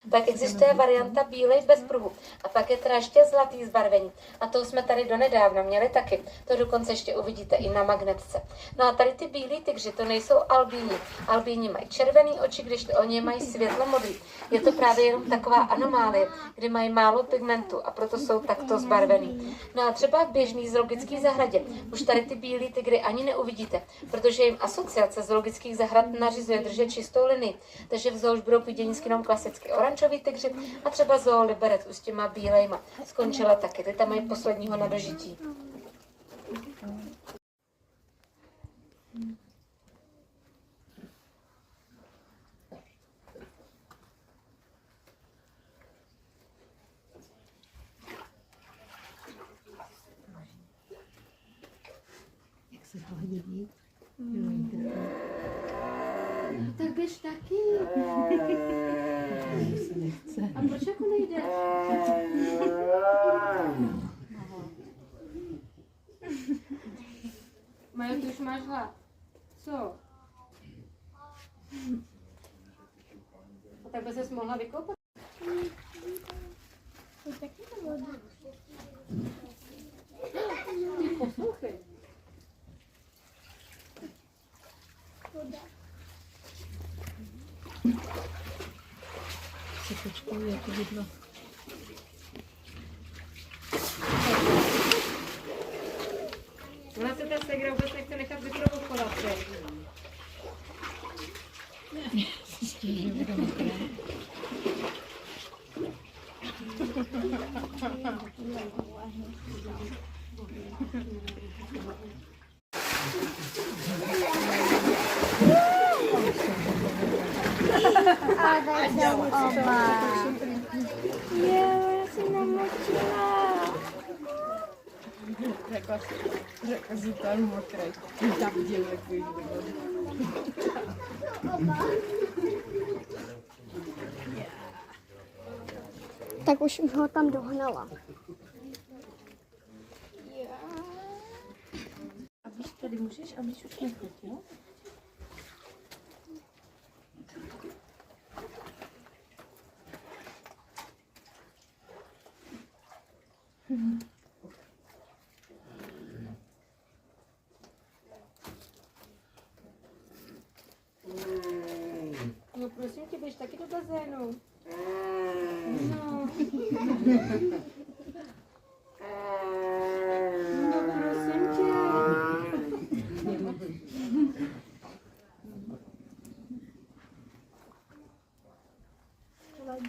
Pak existuje varianta bílej bez pruhu. A pak je teda ještě zlatý zbarvení. A to jsme tady donedávna měli taky. To dokonce ještě uvidíte i na magnetce. No a tady ty bílí tygři, to nejsou albíni. Albíni mají červený oči, když oni mají světlo-modrý. Je to právě jenom taková anomálie, kdy mají málo pigmentu a proto jsou takto zbarvený. No a třeba v běžný zoologické zahradě už tady ty bílí tygry ani neuvidíte, protože jim asociace zoologických zahrad nařizuje držet čistou linii. Takže v zoo už budou vidění jenom klasicky oranžový tygři a třeba zoo Liberec už s těma bílejma skončila taky. Ty tam mají posledního na dožití. Jak se hladí? Tak běž taky. Se nechce. A proč jako nejde? Majo, ty už máš hlad. Co? A tak by ses mohla vykoupat? Ty poslouchej. Se počkej, jako vidno. Ona se ta segra vůbec nechce nechat vyprovokovat. Že bude mokré. A tak jsou oba. Jo, já jsem namočila. Řekla si tam mokré. Tam viděl, jak vyjde do vody. Tak už ho tam dohnala. A víš, tady můžeš, a víš, už nechoď, jo? No prosím tě, běž taky do bazénu. No.